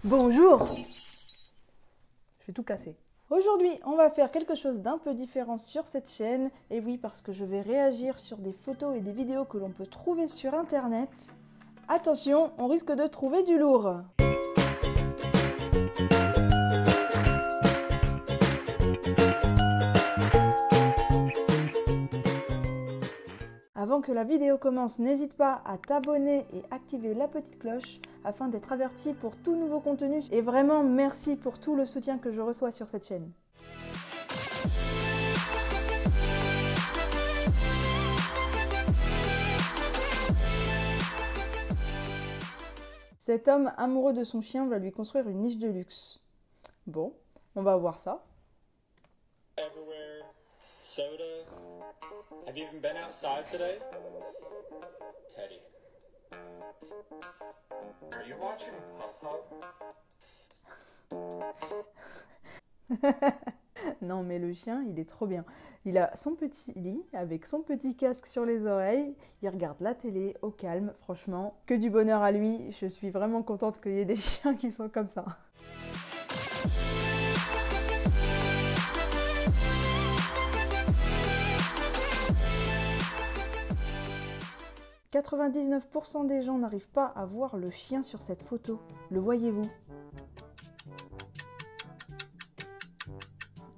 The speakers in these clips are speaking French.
Bonjour! Je vais tout casser. Aujourd'hui, on va faire quelque chose d'un peu différent sur cette chaîne. Et oui, parce que je vais réagir sur des photos et des vidéos que l'on peut trouver sur internet. Attention, on risque de trouver du lourd. Avant que la vidéo commence, n'hésite pas à t'abonner et activer la petite cloche afin d'être averti pour tout nouveau contenu. Et vraiment, merci pour tout le soutien que je reçois sur cette chaîne. Cet homme amoureux de son chien va lui construire une niche de luxe. Bon, on va voir ça. Everywhere, soda. Have you even been outside today? Teddy. Are you watching Pop-Pop? Non mais le chien, il est trop bien. Il a son petit lit avec son petit casque sur les oreilles. Il regarde la télé au calme. Franchement, que du bonheur à lui. Je suis vraiment contente qu'il y ait des chiens qui sont comme ça. « 99% des gens n'arrivent pas à voir le chien sur cette photo. Le voyez-vous ? »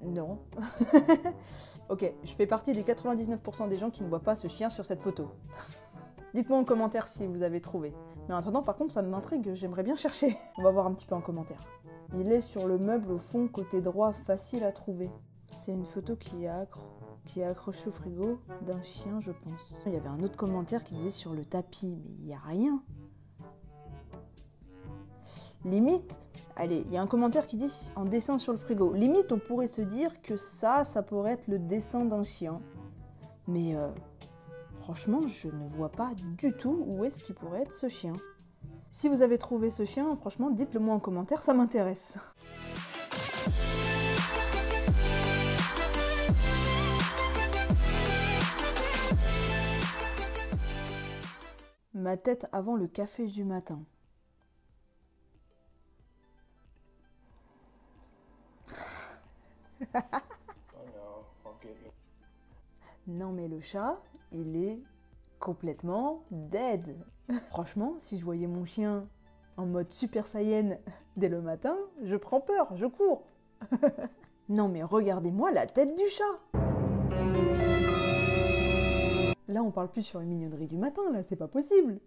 Non. Ok, je fais partie des 99% des gens qui ne voient pas ce chien sur cette photo. Dites-moi en commentaire si vous avez trouvé. Mais en attendant, par contre, ça m'intrigue, j'aimerais bien chercher. On va voir un petit peu en commentaire. Il est sur le meuble au fond, côté droit, facile à trouver. C'est une photo qui est accrochée au frigo d'un chien, je pense. Il y avait un autre commentaire qui disait sur le tapis, mais il n'y a rien. Limite, allez, il y a un commentaire qui dit en dessin sur le frigo. Limite, on pourrait se dire que ça pourrait être le dessin d'un chien. Mais franchement, je ne vois pas du tout où est-ce qu'il pourrait être ce chien. Si vous avez trouvé ce chien, franchement, dites-le moi en commentaire, ça m'intéresse. Ma tête avant le café du matin. Non mais le chat, il est complètement dead. Franchement, si je voyais mon chien en mode Super Saiyan dès le matin, je prends peur, je cours. Non mais regardez-moi la tête du chat. Là on parle plus sur une mignonnerie du matin, là c'est pas possible.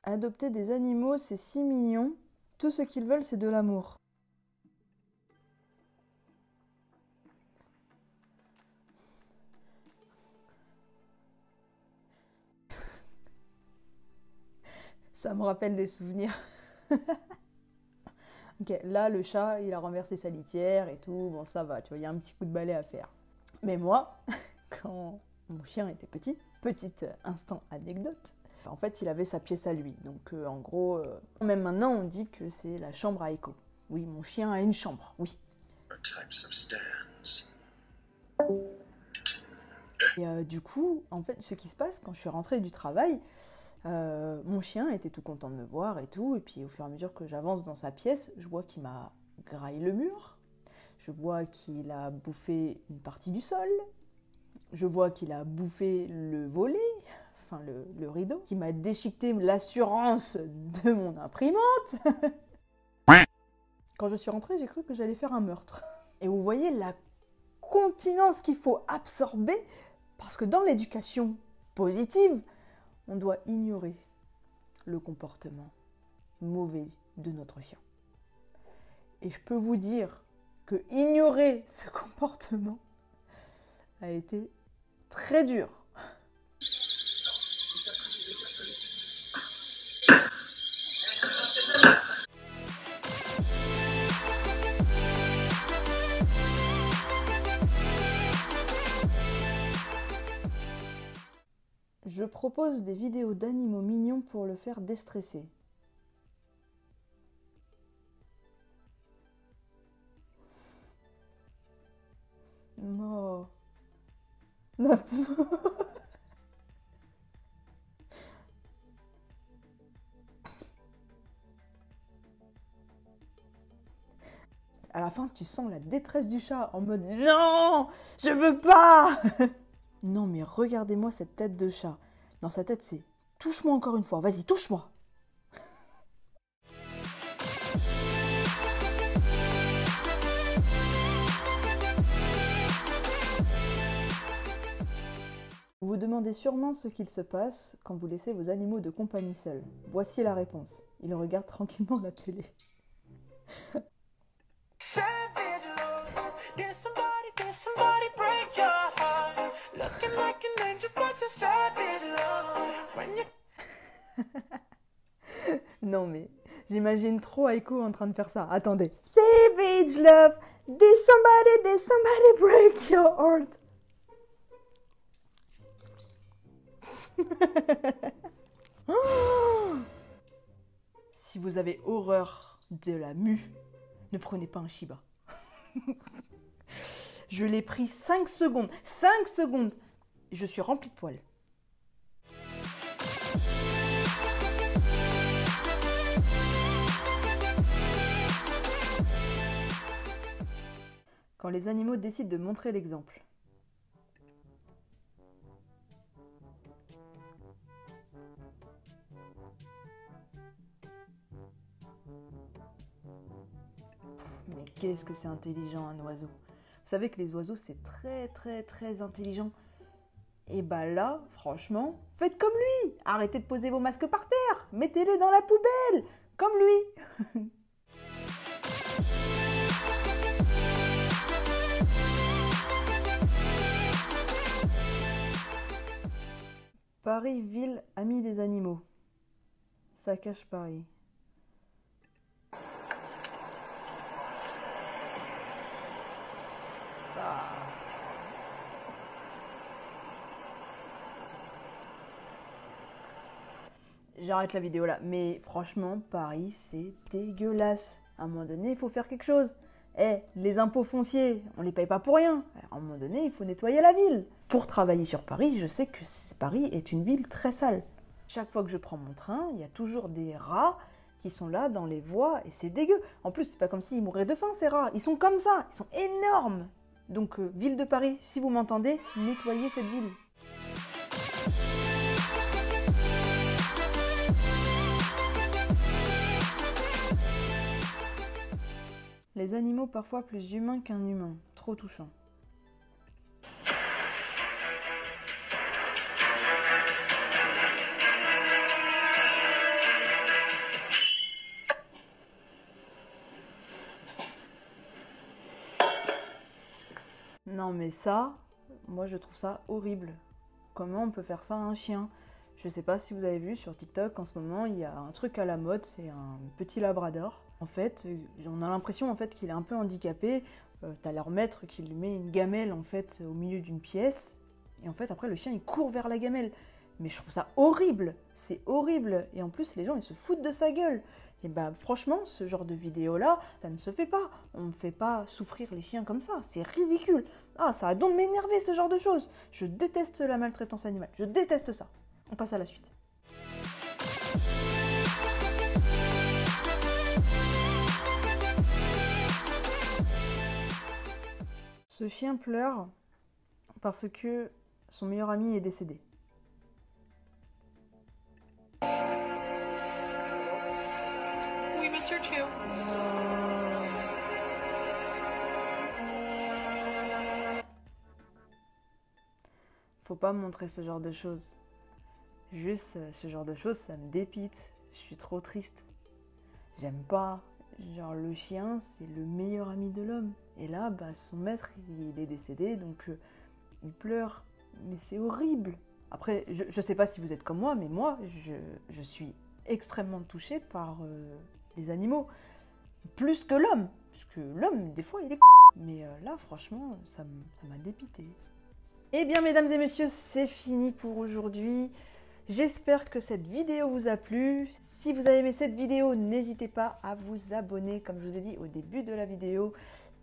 Adopter des animaux, c'est si mignon. Tout ce qu'ils veulent, c'est de l'amour. Ça me rappelle des souvenirs. Ok, là, le chat, il a renversé sa litière et tout. Bon, ça va, tu vois, il y a un petit coup de balai à faire. Mais moi, quand mon chien était petit, petit instant anecdote, en fait, il avait sa pièce à lui. Donc, en gros, même maintenant, on dit que c'est la chambre à écho. Oui, mon chien a une chambre, oui. Et du coup, en fait, ce qui se passe, quand je suis rentrée du travail, mon chien était tout content de me voir et tout. Et puis, au fur et à mesure que j'avance dans sa pièce, je vois qu'il m'a graillé le mur. Je vois qu'il a bouffé une partie du sol. Je vois qu'il a bouffé le volet. Enfin, le rideau, qui m'a déchiqueté l'assurance de mon imprimante. Quand je suis rentrée, j'ai cru que j'allais faire un meurtre. Et vous voyez la continence qu'il faut absorber, parce que dans l'éducation positive, on doit ignorer le comportement mauvais de notre chien. Et je peux vous dire que ignorer ce comportement a été très dur. Je propose des vidéos d'animaux mignons pour le faire déstresser. Oh. À la fin, tu sens la détresse du chat en mode non, je veux pas. Non mais regardez-moi cette tête de chat. Dans sa tête c'est touche-moi encore une fois, vas-y touche-moi. Vous vous demandez sûrement ce qu'il se passe quand vous laissez vos animaux de compagnie seuls. Voici la réponse. Ils regardent tranquillement la télé. Non mais, j'imagine trop Aiko en train de faire ça. Attendez. Savage love, did somebody break your heart? Oh, si vous avez horreur de la mue, ne prenez pas un Shiba. Je l'ai pris 5 secondes. 5 secondes. Je suis remplie de poils. Quand les animaux décident de montrer l'exemple. Mais qu'est-ce que c'est intelligent un oiseau. Vous savez que les oiseaux c'est très intelligent. Et bah là, franchement, faites comme lui. Arrêtez de poser vos masques par terre. Mettez-les dans la poubelle, comme lui. Paris, ville, amie des animaux. Ça cache Paris. J'arrête la vidéo là, mais franchement, Paris, c'est dégueulasse. À un moment donné, il faut faire quelque chose. Les impôts fonciers, on les paye pas pour rien. À un moment donné, il faut nettoyer la ville. Pour travailler sur Paris, je sais que Paris est une ville très sale. Chaque fois que je prends mon train, il y a toujours des rats qui sont là dans les voies et c'est dégueu. En plus, c'est pas comme s'ils mourraient de faim, ces rats. Ils sont comme ça, ils sont énormes. Donc, ville de Paris, si vous m'entendez, nettoyez cette ville. Les animaux parfois plus humains qu'un humain, trop touchant. Non mais ça, moi je trouve ça horrible. Comment on peut faire ça à un chien? Je sais pas si vous avez vu sur TikTok en ce moment, il y a un truc à la mode, c'est un petit labrador. En fait, on a l'impression en fait qu'il est un peu handicapé. T'as leur maître qui lui met une gamelle en fait au milieu d'une pièce. Et en fait après le chien il court vers la gamelle. Mais je trouve ça horrible, c'est horrible. Et en plus les gens ils se foutent de sa gueule. Et bah franchement ce genre de vidéo là, ça ne se fait pas. On ne fait pas souffrir les chiens comme ça, c'est ridicule. Ah ça a donc m'énerver ce genre de choses. Je déteste la maltraitance animale, je déteste ça. On passe à la suite. Ce chien pleure parce que son meilleur ami est décédé. We miss her too. Faut pas montrer ce genre de choses. Juste ce genre de choses, ça me dépite. Je suis trop triste. J'aime pas. Genre le chien, c'est le meilleur ami de l'homme. Et là, bah, son maître, il est décédé, donc il pleure. Mais c'est horrible. Après, je sais pas si vous êtes comme moi, mais moi, je suis extrêmement touchée par les animaux. Plus que l'homme. Parce que l'homme, des fois, il est mais là, franchement, ça m'a dépité. Eh bien, mesdames et messieurs, c'est fini pour aujourd'hui. J'espère que cette vidéo vous a plu. Si vous avez aimé cette vidéo, n'hésitez pas à vous abonner, comme je vous ai dit au début de la vidéo.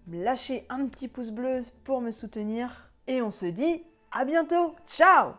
Lâchez un petit pouce bleu pour me soutenir. Et on se dit À bientôt. Ciao!